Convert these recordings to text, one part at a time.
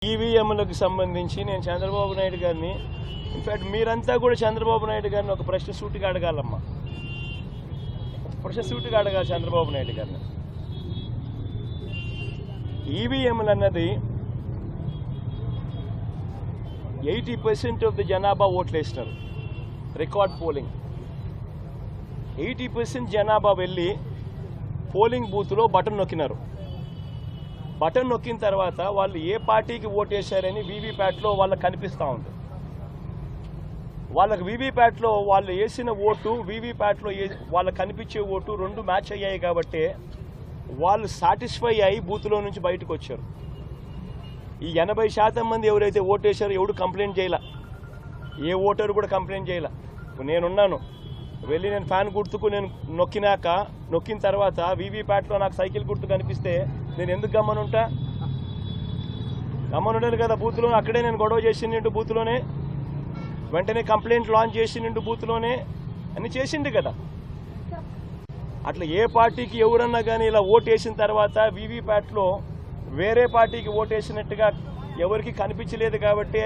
ఈవీఎంలకు సంబంధించి నేను చంద్రబాబు నాయుడు గారిని ఇన్ఫాక్ట్ మీరంతా కూడా చంద్రబాబు నాయుడు గారిని ఒక ప్రశ్న సూటిగా అడగాలమ్మా. ప్రశ్న సూటిగా అడగాలి చంద్రబాబు నాయుడు గారిని. ఈవీఎంలు అన్నది 80% ఆఫ్ ది జనాభా ఓట్లు వేసినారు. రికార్డ్ పోలింగ్ 80% జనాభా వెళ్ళి పోలింగ్ బూత్లో బటన్ నొక్కినారు. బటన్ నొక్కిన తర్వాత వాళ్ళు ఏ పార్టీకి ఓటు వేశారని వీవీప్యాట్లో వాళ్ళకి కనిపిస్తూ ఉంది. వాళ్ళకి వీవీప్యాట్లో వాళ్ళు వేసిన ఓటు వీవీప్యాట్లో వాళ్ళకి కనిపించే ఓటు రెండు మ్యాచ్ అయ్యాయి కాబట్టి వాళ్ళు సాటిస్ఫై అయ్యి బూత్లో నుంచి బయటకు వచ్చారు. ఈ 80% మంది ఎవరైతే ఓటు వేశారో ఎవడు కంప్లైంట్ చేయాల, ఏ ఓటరు కూడా కంప్లైంట్ చేయాల. నేనున్నాను, వెళ్ళి నేను ఫ్యాన్ గుర్తుకు నేను నొక్కిన తర్వాత వీవీప్యాట్లో నాకు సైకిల్ గుర్తు కనిపిస్తే నేను ఎందుకు గమ్మనుంటా? గమ్మనుండను కదా. బూత్లో అక్కడే నేను గొడవ చేసిండు, బూత్లోనే వెంటనే కంప్లైంట్ లాంచ్ చేసిండు, బూత్లోనే అన్ని చేసిండు కదా. అట్లా ఏ పార్టీకి ఎవరన్నా కానీ ఇలా ఓటు వేసిన తర్వాత వీవీప్యాట్లో వేరే పార్టీకి ఓటు వేసినట్టుగా ఎవరికి కనిపించలేదు కాబట్టి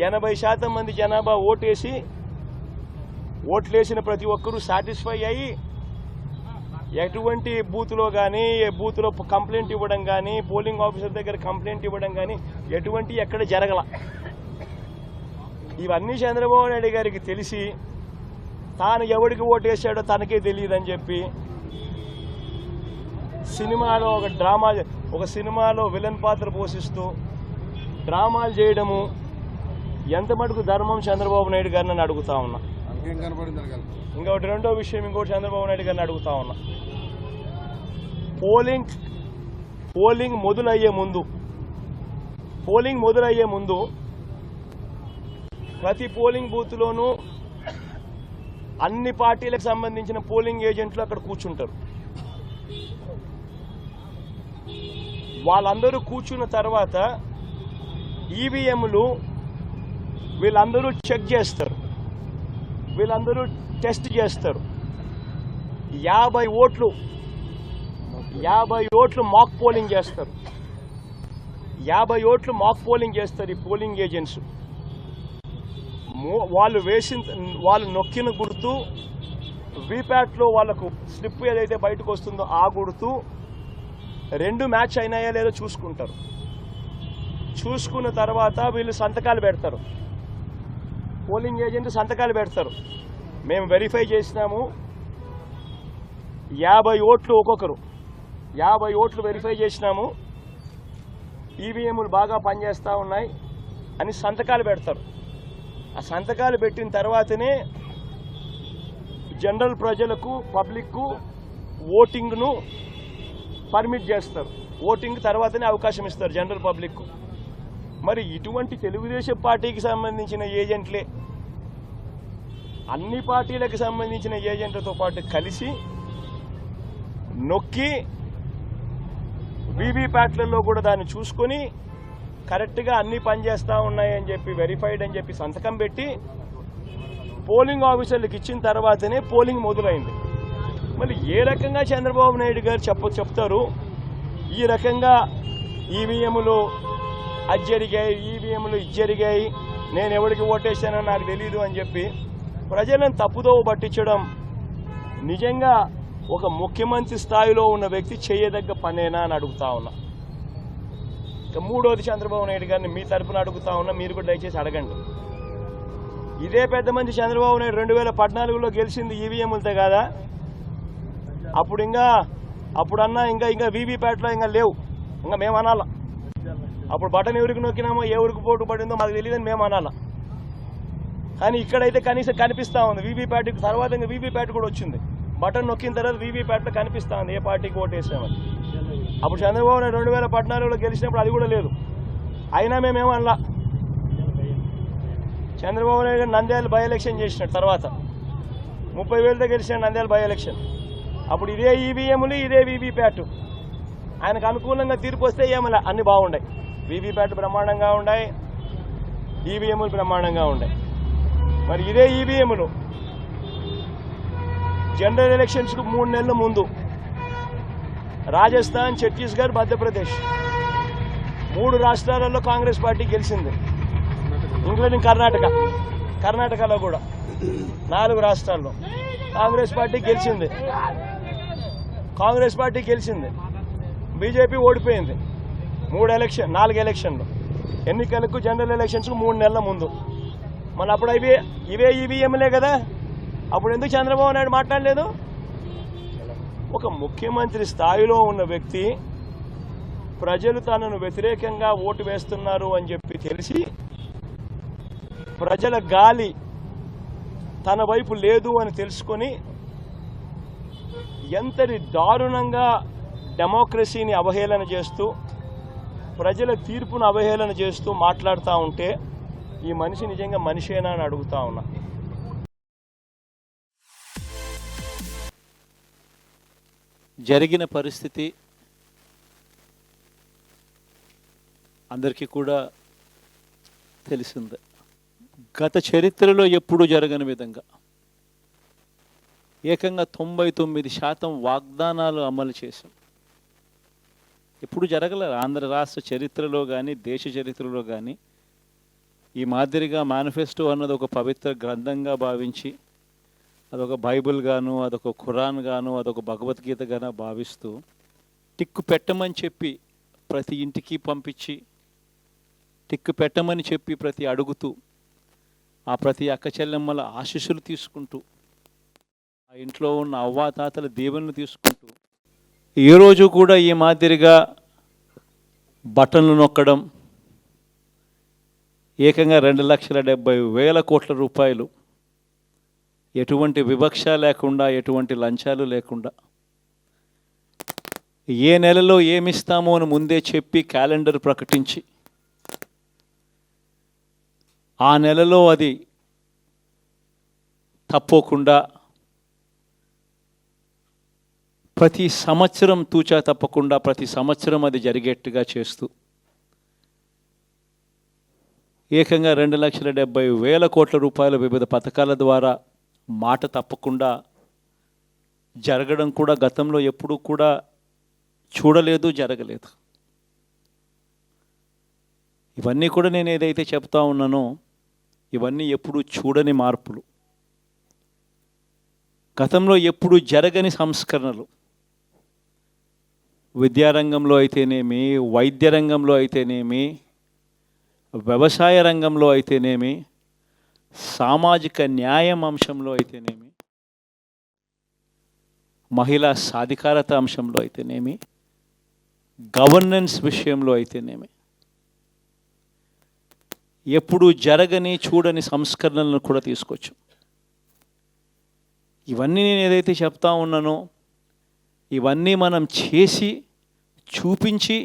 80% మంది జనాభా ఓట్లేసిన ప్రతి ఒక్కరూ సాటిస్ఫై అయ్యి ఎటువంటి బూత్లో కానీ బూత్లో కంప్లైంట్ ఇవ్వడం కానీ పోలింగ్ ఆఫీసర్ దగ్గర కంప్లైంట్ ఇవ్వడం కానీ ఎటువంటి ఎక్కడ జరగల. ఇవన్నీ చంద్రబాబు నాయుడు గారికి తెలిసి తాను ఎవరికి ఓటు వేసాడో తనకే తెలియదని చెప్పి సినిమాలో ఒక సినిమాలో విలన్ పాత్ర పోషిస్తూ డ్రామాలు చేయడము ఎంత మటుకు ధర్మం చంద్రబాబు నాయుడు గారిని అడుగుతా ఉన్నా. ఇంకొకటి రెండో విషయం, ఇంకోటి చంద్రబాబు నాయుడు గారిని అడుగుతా ఉన్నా. పోలింగ్ మొదలయ్యే ముందు ప్రతి పోలింగ్ బూత్లోనూ అన్ని పార్టీలకు సంబంధించిన పోలింగ్ ఏజెంట్లు అక్కడ కూర్చుంటారు. వాళ్ళందరూ కూర్చున్న తర్వాత ఈవీఎంలు వీళ్ళందరూ చెక్ చేస్తారు, వీళ్ళందరూ టెస్ట్ చేస్తారు. 50 ఓట్లు మాక్ పోలింగ్ చేస్తారు. 50 ఓట్లు మాక్ పోలింగ్ చేస్తారు ఈ పోలింగ్ ఏజెంట్స్. వాళ్ళు నొక్కిన గుర్తు వీప్యాట్లో వాళ్ళకు స్లిప్ ఏదైతే బయటకు వస్తుందో ఆ గుర్తు రెండు మ్యాచ్ అయినాయా లేదో చూసుకుంటారు. చూసుకున్న తర్వాత వీళ్ళు సంతకాలు పెడతారు. పోలింగ్ ఏజెంట్ సంతకాలు పెడతారు. మేము వెరిఫై చేసినాము, 50 ఓట్లు ఒక్కొక్కరు 50 ఓట్లు వెరిఫై చేసినాము, ఈవీఎంలు బాగా పనిచేస్తూ ఉన్నాయి అని సంతకాలు పెడతారు. ఆ సంతకాలు పెట్టిన తర్వాతనే జనరల్ ప్రజలకు పబ్లిక్కు ఓటింగ్ను పర్మిట్ చేస్తారు. ఓటింగ్ తర్వాతనే అవకాశం ఇస్తారు జనరల్ పబ్లిక్కు. మరి ఇటువంటి తెలుగుదేశం పార్టీకి సంబంధించిన ఏజెంట్లే అన్ని పార్టీలకు సంబంధించిన ఏజెంట్లతో పాటు కలిసి నొక్కి వీవీప్యాట్లలో కూడా దాన్ని చూసుకొని కరెక్ట్గా అన్నీ పనిచేస్తూ ఉన్నాయని చెప్పి వెరిఫైడ్ అని చెప్పి సంతకం పెట్టి పోలింగ్ ఆఫీసర్లకు ఇచ్చిన తర్వాతనే పోలింగ్ మొదలైంది. మళ్ళీ ఏ రకంగా చంద్రబాబు నాయుడు గారు చెప్తారు ఈ రకంగా ఈవీఎంలు అది జరిగాయి, ఈవీఎంలు ఇది జరిగాయి, నేను ఎవరికి ఓటేసానో నాకు తెలియదు అని చెప్పి ప్రజలను తప్పుదోవ పట్టించడం నిజంగా ఒక ముఖ్యమంత్రి స్థాయిలో ఉన్న వ్యక్తి చేయదగ్గ పనేనా అని అడుగుతా ఉన్నా. ఇక మూడోది చంద్రబాబు నాయుడు గారిని మీ తరఫున అడుగుతా ఉన్నా, మీరు కూడా దయచేసి అడగండి. ఇదే పెద్ద మంది చంద్రబాబు నాయుడు 2014లో గెలిచింది ఈవీఎంలతో కాదా? అప్పుడన్నా ఇంకా వీవీప్యాట్లో ఇంకా లేవు, ఇంకా మేము అనాలా. అప్పుడు బటన్ ఎవరికి నొక్కినామో ఎవరికి పోటు పడిందో మాకు తెలియదని మేము అనాలా. కానీ ఇక్కడైతే కనీసం కనిపిస్తూ ఉంది. వీవీప్యాట్కి తర్వాత ఇంకా వీవీప్యాట్ కూడా వచ్చింది. బటన్ నొక్కిన తర్వాత వీవీప్యాట్లో కనిపిస్తూ ఉంది ఏ పార్టీకి ఓటు వేసామని. అప్పుడు చంద్రబాబు నాయుడు 2014లో గెలిచినప్పుడు అది కూడా లేదు, అయినా మేమేమనలా. చంద్రబాబు నాయుడు నంద్యాల బై ఎలక్షన్ చేసినాడు, తర్వాత 30,000తో గెలిచినాడు నంద్యాల బై ఎలక్షన్. అప్పుడు ఇదే ఈవీఎంలు ఇదే వీవీప్యాట్ ఆయనకు అనుకూలంగా తీర్పు వస్తే ఏమలా అన్ని బాగున్నాయి. వీవీప్యాట్ బ్రహ్మాండంగా ఉన్నాయి, ఈవీఎంలు బ్రహ్మాండంగా ఉన్నాయి. మరి ఇదే ఈవీఎంలు జనరల్ ఎలక్షన్స్కు 3 నెలల ముందు రాజస్థాన్, ఛత్తీస్గఢ్, మధ్యప్రదేశ్ 3 రాష్ట్రాలలో కాంగ్రెస్ పార్టీ గెలిచింది, ఇంక్లూడింగ్ కర్ణాటకలో కూడా 4 రాష్ట్రాల్లో కాంగ్రెస్ పార్టీ గెలిచింది. బీజేపీ ఓడిపోయింది 4 ఎలక్షన్లు, ఎన్నికలకు జనరల్ ఎలక్షన్స్కు 3 నెలల ముందు. మన అప్పుడు ఇవే ఈవీఎంలే కదా, అప్పుడు ఎందుకు చంద్రబాబు నాయుడు మాట్లాడలేదు? ఒక ముఖ్యమంత్రి స్థాయిలో ఉన్న వ్యక్తి ప్రజలు తనను వ్యతిరేకంగా ఓటు వేస్తున్నారు అని చెప్పి తెలిసి ప్రజల గాలి తన వైపు లేదు అని తెలుసుకొని ఎంతటి దారుణంగా డెమోక్రసీని అవహేళన చేస్తూ ప్రజల తీర్పును అవహేళన చేస్తూ మాట్లాడుతూ ఉంటే ఈ మనిషి నిజంగా మనిషేనా అని అడుగుతా ఉన్నా. జరిగిన పరిస్థితి అందరికీ కూడా తెలిసిందే. గత చరిత్రలో ఎప్పుడూ జరగని విధంగా ఏకంగా 99% వాగ్దానాలు అమలు చేశాం. ఎప్పుడు జరగలేదు ఆంధ్ర రాష్ట్ర చరిత్రలో కానీ దేశ చరిత్రలో కానీ. ఈ మాదిరిగా మేనిఫెస్టో అన్నది ఒక పవిత్ర గ్రంథంగా భావించి అదొక బైబిల్ గాను, అదొక ఖురాన్ గాను, అదొక భగవద్గీత గాను భావిస్తూ టిక్కు పెట్టమని చెప్పి ప్రతి ఇంటికి పంపించి టిక్కు పెట్టమని చెప్పి ప్రతి అడుగుతూ ఆ ప్రతి అక్క చెల్లెమ్మల ఆశీస్సులు తీసుకుంటూ ఆ ఇంట్లో ఉన్న అవ్వాతాతల దీవెనలు తీసుకుంటూ ఏ రోజు కూడా ఈ మాదిరిగా బటన్లు నొక్కడం, ఏకంగా 2,70,000 కోట్ల రూపాయలు ఎటువంటి వివక్ష లేకుండా, ఎటువంటి లంచాలు లేకుండా, ఏ నెలలో ఏమిస్తామో అని ముందే చెప్పి క్యాలెండర్ ప్రకటించి ఆ నెలలో అది తప్పకుండా ప్రతి సంవత్సరం తూచా తప్పకుండా ప్రతి సంవత్సరం అది జరిగేట్టుగా చేస్తూ ఏకంగా 2,70,000 కోట్ల రూపాయల వివిధ పథకాల ద్వారా మాట తప్పకుండా జరగడం కూడా గతంలో ఎప్పుడూ కూడా చూడలేదు, జరగలేదు. ఇవన్నీ కూడా నేను ఏదైతే చెప్తా ఉన్నానో ఇవన్నీ ఎప్పుడూ చూడని మార్పులు, గతంలో ఎప్పుడూ జరగని సంస్కరణలు. విద్యారంగంలో అయితేనేమి, వైద్య రంగంలో అయితేనేమి, వ్యవసాయ రంగంలో అయితేనేమి, సామాజిక న్యాయం అంశంలో అయితేనేమి, మహిళా సాధికారత అంశంలో అయితేనేమి, గవర్నెన్స్ విషయంలో అయితేనేమి ఎప్పుడూ జరగని చూడని సంస్కరణలను కూడా తీసుకొచ్చు. ఇవన్నీ నేను ఏదైతే చెప్తా ఉన్నానో ఇవన్నీ మనం చేసి చూపించి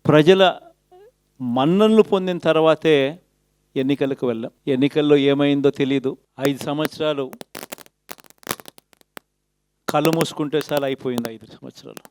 ప్రజల మన్ననలు పొందిన తర్వాతే ఎన్నికలకు వెళ్ళాం. ఎన్నికల్లో ఏమైందో తెలీదు. 5 సంవత్సరాలు కళ్ళు మూసుకుంటే సార్ అయిపోయింది. 5 సంవత్సరాలు